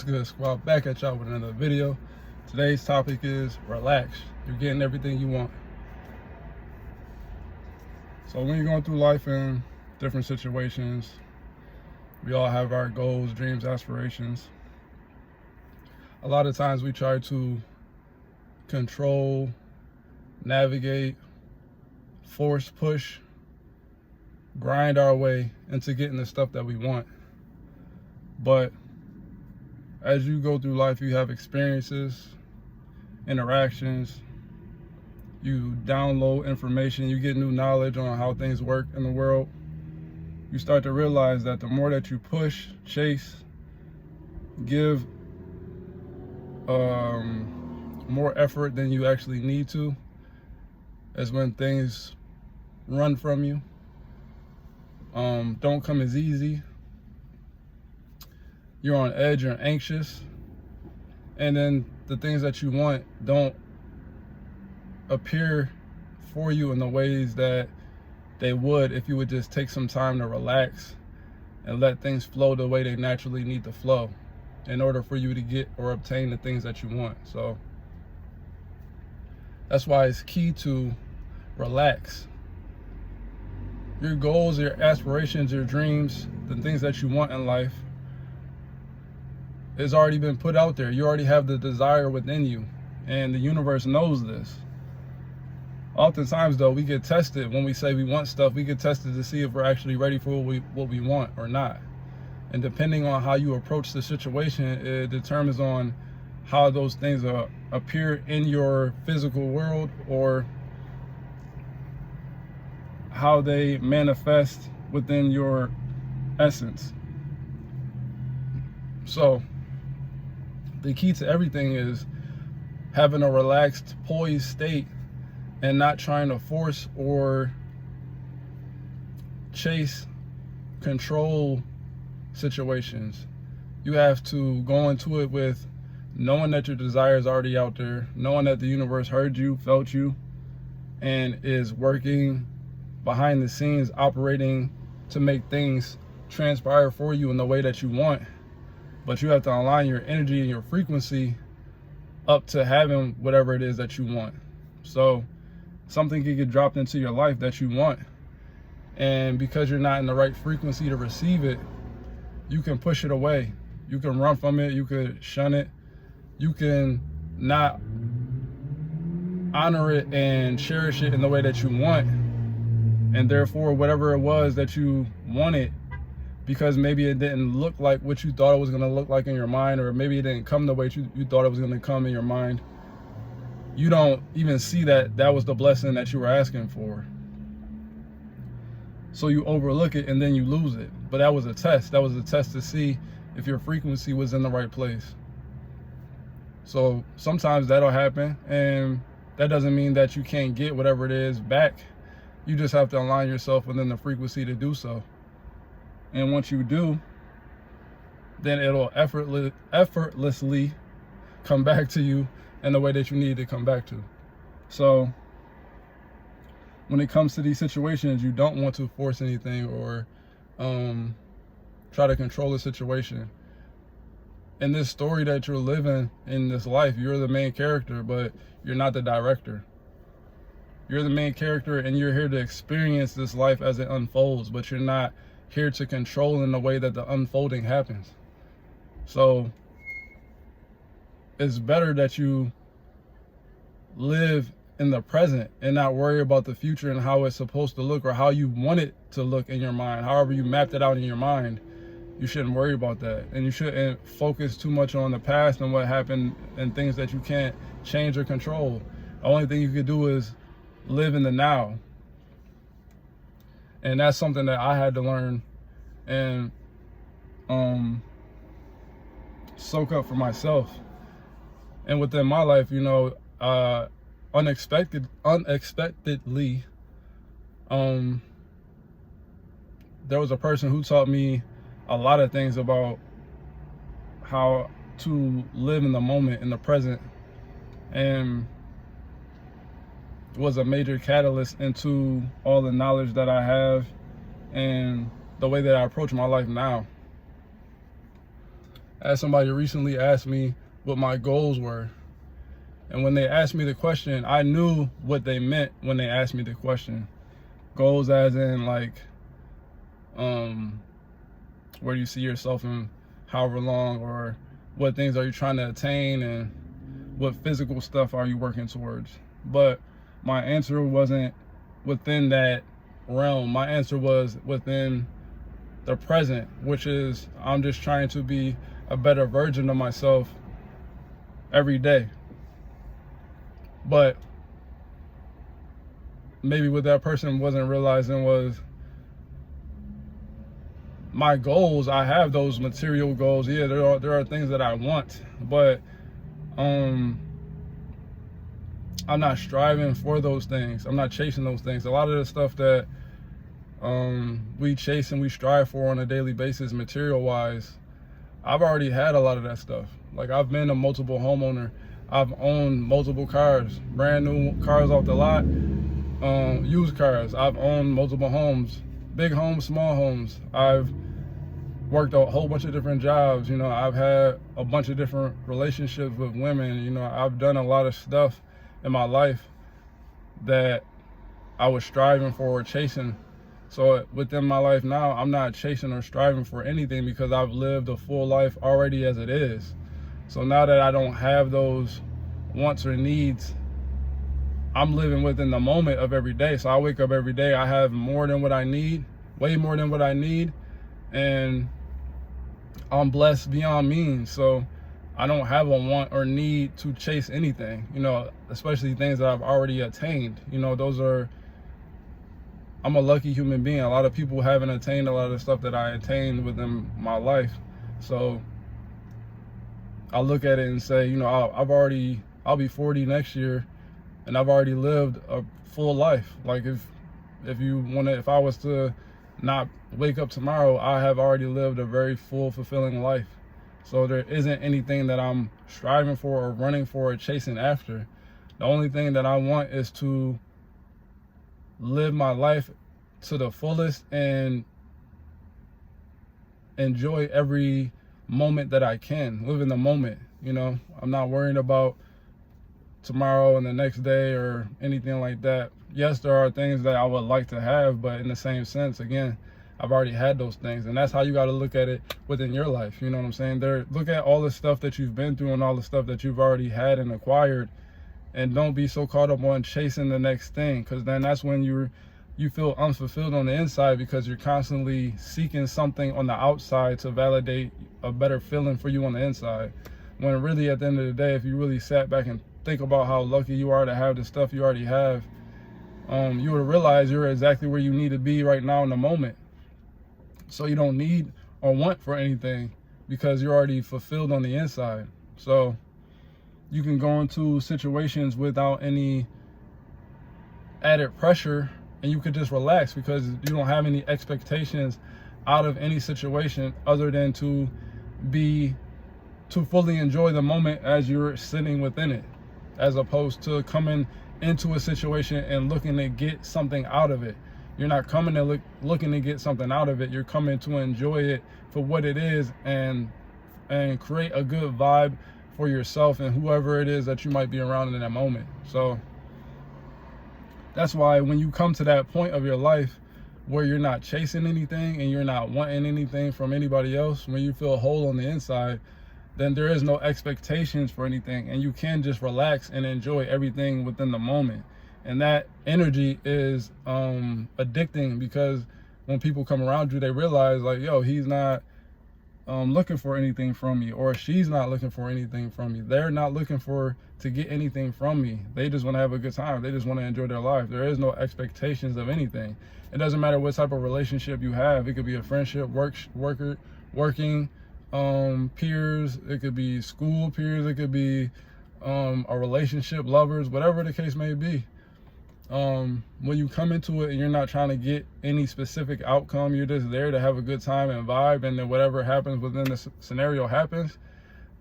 Good squad, back at y'all with another video. Today's topic is relax. You're getting everything you want. So when you're going through life in different situations, we all have our goals, dreams, aspirations. A lot of times we try to control, navigate, force, push, grind our way into getting the stuff that we want. But as you go through life, you have experiences, interactions, you download information, you get new knowledge on how things work in the world. You start to realize that the more that you push, chase, give more effort than you actually need to, is when things run from you, don't come as easy. You're on edge, you're anxious, and then the things that you want don't appear for you in the ways that they would if you would just take some time to relax and let things flow the way they naturally need to flow in order for you to get or obtain the things that you want. So that's why it's key to relax. Your goals, your aspirations, your dreams, the things that you want in life has already been put out there. You already have the desire within you, and the universe knows this. Oftentimes though, we get tested when we say we want stuff. We get tested to see if we're actually ready for what we want or not. And depending on how you approach the situation, it determines on how those things appear in your physical world or how they manifest within your essence. So the key to everything is having a relaxed, poised state and not trying to force or chase, control situations. You have to go into it with knowing that your desire is already out there, knowing that the universe heard you, felt you, and is working behind the scenes, operating to make things transpire for you in the way that you want. But you have to align your energy and your frequency up to having whatever it is that you want. So something can get dropped into your life that you want, and because you're not in the right frequency to receive it, you can push it away. You can run from it. You could shun it. You can not honor it and cherish it in the way that you want. And therefore, whatever it was that you wanted, because maybe it didn't look like what you thought it was going to look like in your mind, or maybe it didn't come the way you thought it was going to come in your mind, you don't even see that that was the blessing that you were asking for. So you overlook it and then you lose it. But that was a test. That was a test to see if your frequency was in the right place. So sometimes that'll happen, and that doesn't mean that you can't get whatever it is back. You just have to align yourself within the frequency to do so. And once you do, then it'll effortlessly come back to you in the way that you need to come back to. So when it comes to these situations, you don't want to force anything or try to control the situation. In this story that you're living in this life, you're the main character, but you're not the director. You're the main character, and you're here to experience this life as it unfolds, but you're not here to control in the way that the unfolding happens. So it's better that you live in the present and not worry about the future and how it's supposed to look or how you want it to look in your mind. However you mapped it out in your mind, you shouldn't worry about that. And you shouldn't focus too much on the past and what happened and things that you can't change or control. The only thing you could do is live in the now. And that's something that I had to learn and soak up for myself. And within my life, you know, unexpectedly, there was a person who taught me a lot of things about how to live in the moment, in the present, and was a major catalyst into all the knowledge that I have and the way that I approach my life now. I had somebody recently ask me what my goals were. And when they asked me the question, I knew what they meant when they asked me the question. Goals as in like, where do you see yourself in however long, or what things are you trying to attain, and what physical stuff are you working towards? But my answer wasn't within that realm. My answer was within the present, which is I'm just trying to be a better version of myself every day. But maybe what that person wasn't realizing was my goals. I have those material goals. Yeah, there are things that I want, but I'm not striving for those things. I'm not chasing those things. A lot of the stuff that we chase and we strive for on a daily basis, material wise, I've already had a lot of that stuff. Like, I've been a multiple homeowner. I've owned multiple cars, brand new cars off the lot, used cars. I've owned multiple homes, big homes, small homes. I've worked a whole bunch of different jobs. You know, I've had a bunch of different relationships with women. You know, I've done a lot of stuff in my life that I was striving for or chasing. So within my life now, I'm not chasing or striving for anything because I've lived a full life already as it is. So now that I don't have those wants or needs, I'm living within the moment of every day. So I wake up every day, I have more than what I need, way more than what I need, and I'm blessed beyond means. So I don't have a want or need to chase anything, you know, especially things that I've already attained. You know, I'm a lucky human being. A lot of people haven't attained a lot of the stuff that I attained within my life. So I look at it and say, you know, I'll be 40 next year, and I've already lived a full life. Like, if I was to not wake up tomorrow, I have already lived a very full, fulfilling life. So there isn't anything that I'm striving for or running for or chasing after. The only thing that I want is to live my life to the fullest and enjoy every moment that I can. Live in the moment, you know. I'm not worried about tomorrow and the next day or anything like that. Yes, there are things that I would like to have, but in the same sense, again, I've already had those things. And that's how you got to look at it within your life. You know what I'm saying? Look at all the stuff that you've been through and all the stuff that you've already had and acquired, and don't be so caught up on chasing the next thing, because then that's when you feel unfulfilled on the inside, because you're constantly seeking something on the outside to validate a better feeling for you on the inside. When really, at the end of the day, if you really sat back and think about how lucky you are to have the stuff you already have, you would realize you're exactly where you need to be right now in the moment. So you don't need or want for anything, because you're already fulfilled on the inside. So you can go into situations without any added pressure, and you could just relax because you don't have any expectations out of any situation other than to fully enjoy the moment as you're sitting within it, as opposed to coming into a situation and looking to get something out of it. You're not coming to looking to get something out of it. You're coming to enjoy it for what it is, and create a good vibe for yourself and whoever it is that you might be around in that moment. So that's why when you come to that point of your life where you're not chasing anything and you're not wanting anything from anybody else, when you feel whole on the inside, then there is no expectations for anything, and you can just relax and enjoy everything within the moment. And that energy is addicting, because when people come around you, they realize, like, yo, he's not looking for anything from me, or she's not looking for anything from me. They're not looking to get anything from me. They just want to have a good time. They just want to enjoy their life. There is no expectations of anything. It doesn't matter what type of relationship you have. It could be a friendship, working peers. It could be school peers. It could be a relationship, lovers, whatever the case may be. When you come into it and you're not trying to get any specific outcome, you're just there to have a good time and vibe, and then whatever happens within the scenario happens.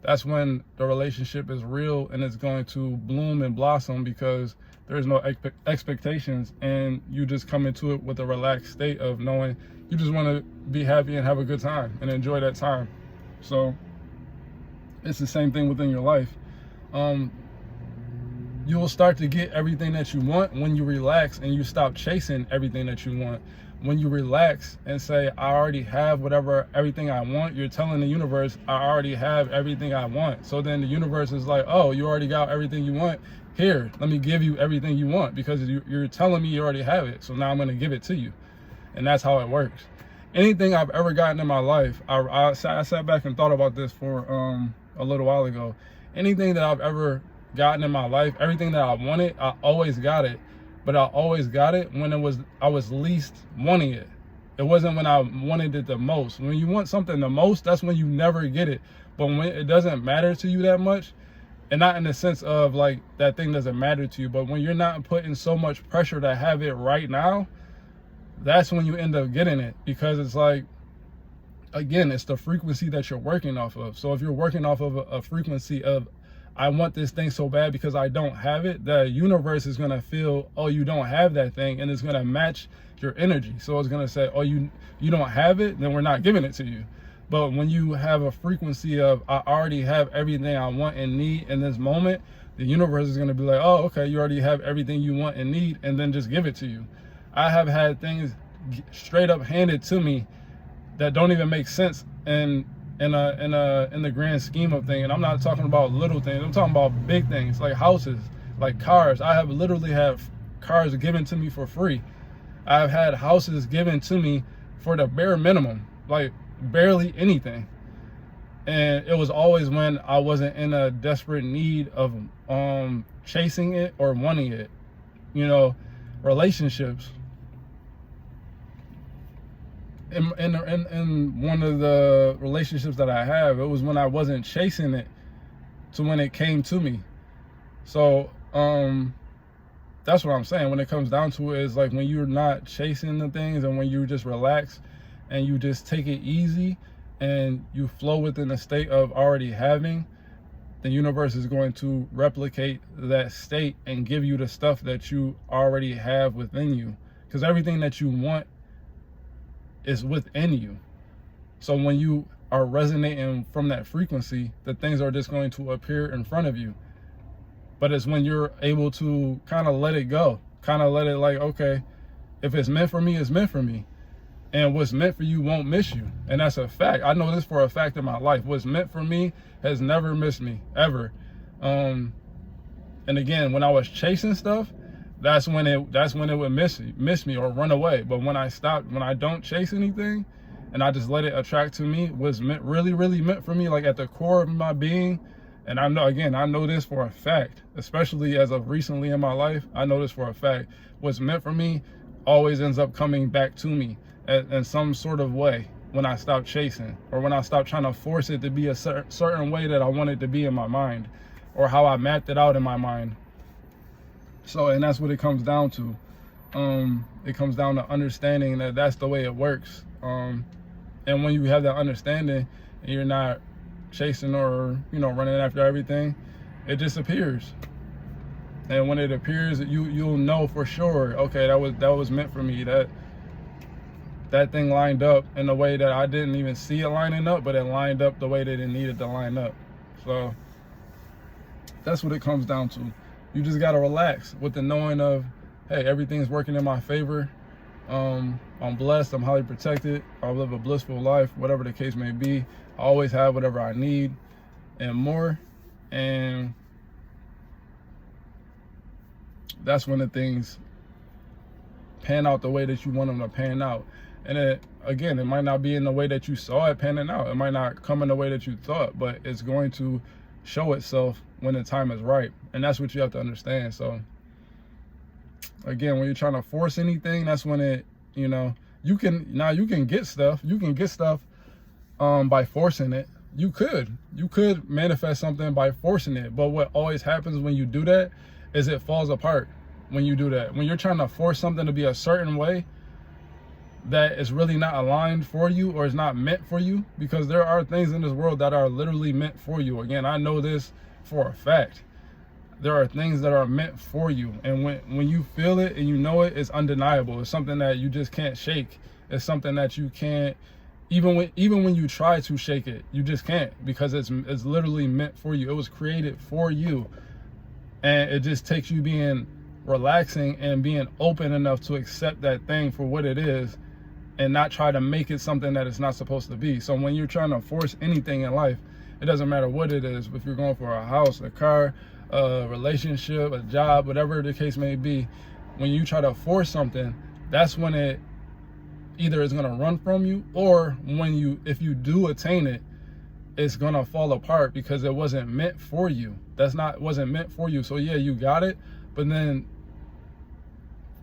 That's when the relationship is real and it's going to bloom and blossom, because there's no expectations, and you just come into it with a relaxed state of knowing you just want to be happy and have a good time and enjoy that time. So It's the same thing within your life. You will start to get everything that you want when you relax and you stop chasing everything that you want. When you relax and say, I already have everything I want, you're telling the universe, I already have everything I want. So then the universe is like, oh, you already got everything you want. Here, let me give you everything you want, because you're telling me you already have it. So now I'm going to give it to you. And that's how it works. Anything I've ever gotten in my life, I sat back and thought about this for a little while ago. Anything that I've ever gotten in my life, everything that I wanted, I always got it. But I always got it when I was least wanting it. It wasn't when I wanted it the most. When you want something the most, that's when you never get it. But when it doesn't matter to you that much, and not in the sense of like that thing doesn't matter to you, but when you're not putting so much pressure to have it right now, that's when you end up getting it. Because it's like, again, it's the frequency that you're working off of. So if you're working off of a frequency of, I want this thing so bad because I don't have it, the universe is going to feel, oh, you don't have that thing, and it's going to match your energy. So it's going to say, oh, you don't have it, then we're not giving it to you. But when you have a frequency of, I already have everything I want and need in this moment, the universe is going to be like, oh, okay, you already have everything you want and need, and then just give it to you. I have had things straight up handed to me that don't even make sense in the grand scheme of things. And I'm not talking about little things. I'm talking about big things like houses, like cars. I have literally had cars given to me for free. I've had houses given to me for the bare minimum, like barely anything. And it was always when I wasn't in a desperate need of chasing it or wanting it. You know, relationships. In one of the relationships that I have, it was when I wasn't chasing it to when it came to me. So that's what I'm saying. When it comes down to it, is like when you're not chasing the things and when you just relax and you just take it easy and you flow within a state of already having, the universe is going to replicate that state and give you the stuff that you already have within you. Because everything that you want is within you. So when you are resonating from that frequency, the things are just going to appear in front of you. But it's when you're able to kind of let it go, kind of let it like, okay, if it's meant for me, it's meant for me. And what's meant for you won't miss you. And that's a fact. I know this for a fact in my life. What's meant for me has never missed me, ever. And again, when I was chasing stuff, that's when it would miss me or run away. But when I don't chase anything and I just let it attract to me, what's really meant for me, like at the core of my being. And I know this for a fact, especially as of recently in my life, I know this for a fact. What's meant for me always ends up coming back to me in some sort of way when I stop chasing, or when I stop trying to force it to be a certain way that I want it to be in my mind, or how I mapped it out in my mind. So, and that's what it comes down to. It comes down to understanding that that's the way it works. And when you have that understanding and you're not chasing or, running after everything, it just appears. And when it appears, you'll know for sure, okay, that was meant for me. That thing lined up in a way that I didn't even see it lining up, but it lined up the way that it needed to line up. So that's what it comes down to. You just got to relax with the knowing of, hey, everything's working in my favor. I'm blessed. I'm highly protected. I live a blissful life, whatever the case may be. I always have whatever I need and more. And that's when the things pan out the way that you want them to pan out. And it might not be in the way that you saw it panning out. It might not come in the way that you thought, but it's going to show itself when the time is right. And that's what you have to understand. So again, when you're trying to force anything, that's when it, you can get stuff. You can get stuff by forcing it. You could manifest something by forcing it. But what always happens when you do that is it falls apart when you do that. When you're trying to force something to be a certain way that is really not aligned for you or is not meant for you, because there are things in this world that are literally meant for you. Again, I know this for a fact. There are things that are meant for you. And when you feel it and you know it, it's undeniable. It's something that you just can't shake. It's something that you can't even when you try to shake it, you just can't, because it's literally meant for you. It was created for you. And it just takes you being relaxing and being open enough to accept that thing for what it is, and not try to make it something that it's not supposed to be. So when you're trying to force anything in life, it doesn't matter what it is. If you're going for a house, a car, a relationship, a job, whatever the case may be, when you try to force something, that's when it either is going to run from you, or if you do attain it, it's going to fall apart because it wasn't meant for you. Wasn't meant for you. So yeah, you got it, but then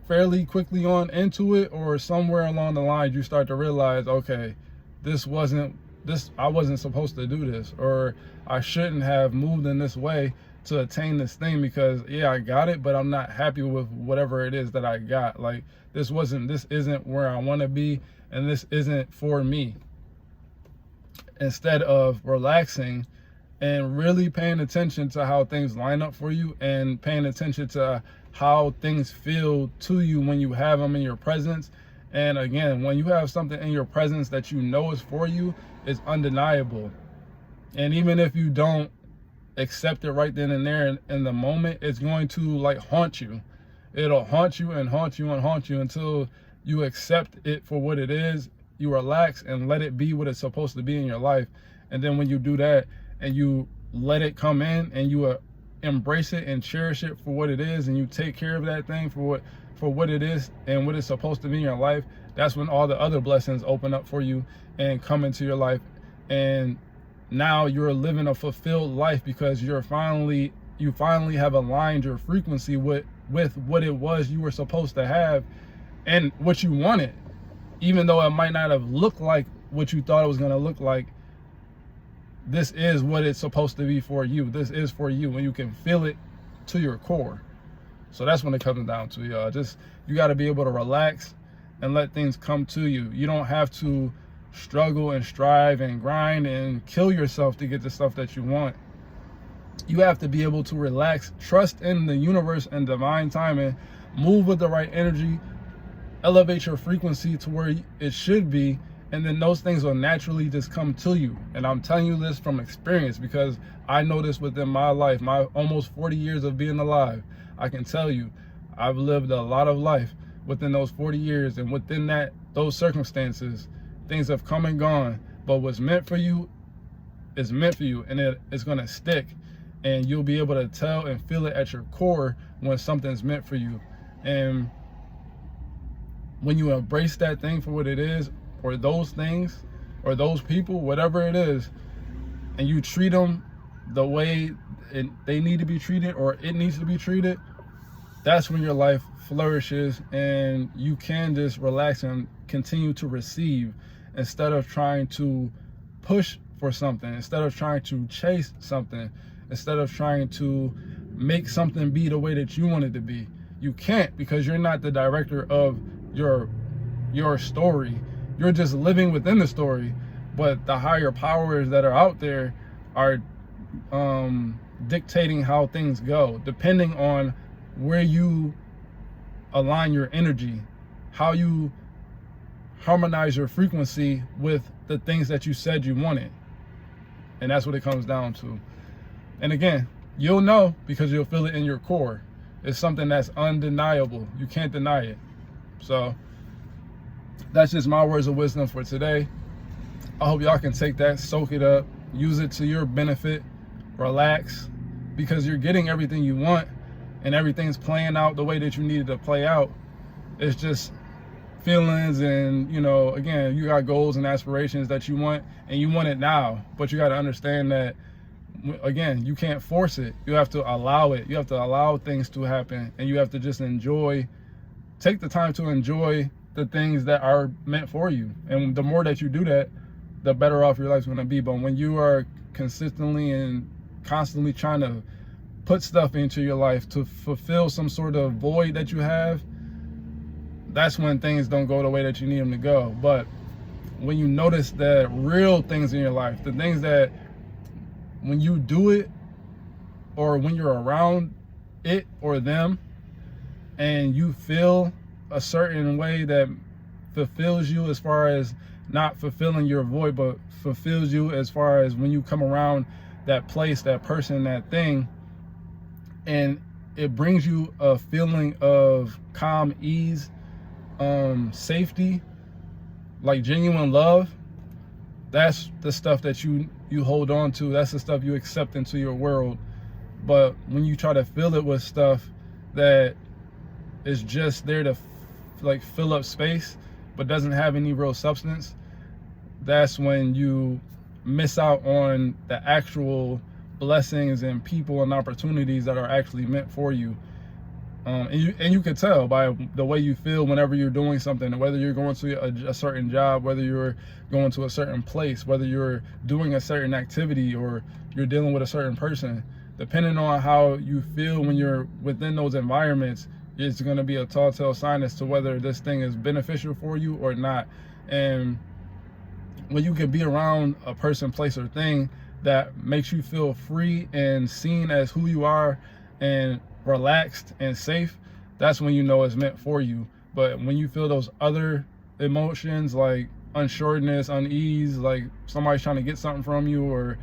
fairly quickly on into it, or somewhere along the line, you start to realize, okay, I wasn't supposed to do this, or I shouldn't have moved in this way to attain this thing, because yeah, I got it, but I'm not happy with whatever it is that I got. Like, this isn't where I want to be, and this isn't for me. Instead of relaxing and really paying attention to how things line up for you, and paying attention to how things feel to you when you have them in your presence. And again, when you have something in your presence that you know is for you, it's undeniable. And even if you don't accept it right then and there in the moment, it's going to like haunt you. It'll haunt you and haunt you and haunt you until you accept it for what it is. You relax and let it be what it's supposed to be in your life. And then when you do that and you let it come in, and you embrace it and cherish it for what it is, and you take care of that thing for what it is and what it's supposed to be in your life, that's when all the other blessings open up for you and come into your life. And now you're living a fulfilled life, because you finally have aligned your frequency with what it was you were supposed to have and what you wanted. Even though it might not have looked like what you thought it was going to look like, this is what it's supposed to be for you. This is for you, and you can feel it to your core. So that's when it comes down to, y'all. You got to be able to relax and let things come to you. You don't have to struggle and strive and grind and kill yourself to get the stuff that you want. You have to be able to relax, trust in the universe and divine timing, move with the right energy, elevate your frequency to where it should be, and then those things will naturally just come to you. And I'm telling you this from experience, because I know this within my life, my almost 40 years of being alive. I can tell you, I've lived a lot of life within those 40 years, and within those circumstances, things have come and gone. But what's meant for you is meant for you, and it's going to stick. And you'll be able to tell and feel it at your core when something's meant for you. And when you embrace that thing for what it is, or those things, or those people, whatever it is, and you treat them the way they need to be treated, or it needs to be treated, that's when your life flourishes, and you can just relax and continue to receive, instead of trying to push for something, instead of trying to chase something, instead of trying to make something be the way that you want it to be. You can't, because you're not the director of your story. You're just living within the story, but the higher powers that are out there are dictating how things go, depending on where you align your energy, how you harmonize your frequency with the things that you said you wanted. And that's what it comes down to. And again, you'll know, because you'll feel it in your core. It's something that's undeniable. You can't deny it. So that's just my words of wisdom for today. I hope y'all can take that, soak it up, use it to your benefit, relax, because you're getting everything you want, and everything's playing out the way that you needed to play out. It's just feelings, and again, you got goals and aspirations that you want, and you want it now, but you got to understand that, again, you can't force it. You have to allow it. You have to allow things to happen, and you have to just take the time to enjoy the things that are meant for you. And the more that you do that, the better off your life's going to be. But when you are consistently and constantly trying to put stuff into your life to fulfill some sort of void that you have, that's when things don't go the way that you need them to go. But when you notice the real things in your life, the things that when you do it, or when you're around it or them, and you feel a certain way that fulfills you as far as not fulfilling your void, but fulfills you as far as when you come around that place, that person, that thing, and it brings you a feeling of calm, ease, safety, like genuine love. That's the stuff that you hold on to. That's the stuff you accept into your world. But when you try to fill it with stuff that is just there to like fill up space but doesn't have any real substance, that's when you miss out on the actual blessings and people and opportunities that are actually meant for you. And you can tell by the way you feel whenever you're doing something, whether you're going to a certain job, whether you're going to a certain place, whether you're doing a certain activity, or you're dealing with a certain person. Depending on how you feel when you're within those environments, it's going to be a telltale sign as to whether this thing is beneficial for you or not. And when you can be around a person, place, or thing that makes you feel free and seen as who you are and relaxed and safe, that's when you know it's meant for you. But when you feel those other emotions like unsureness, unease, like somebody's trying to get something from you, or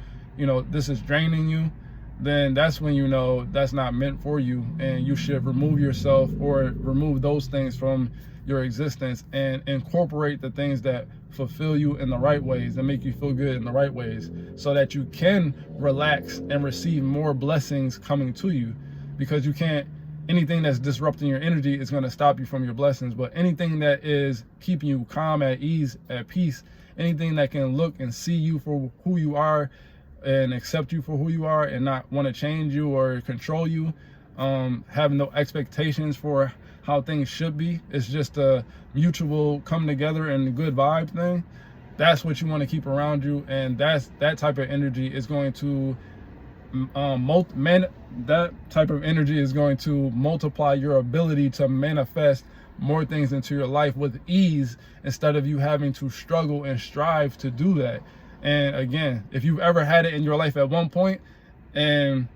this is draining you, then that's when you know that's not meant for you, and you should remove yourself or remove those things from your existence and incorporate the things that fulfill you in the right ways and make you feel good in the right ways, so that you can relax and receive more blessings coming to you. Because you can't, anything that's disrupting your energy is going to stop you from your blessings. But anything that is keeping you calm, at ease, at peace, anything that can look and see you for who you are and accept you for who you are and not want to change you or control you, have no expectations for how things should be, it's just a mutual come together and good vibe thing, that's what you want to keep around you. And that type of energy is going to that type of energy is going to multiply your ability to manifest more things into your life with ease, instead of you having to struggle and strive to do that. And again, if you've ever had it in your life at one point and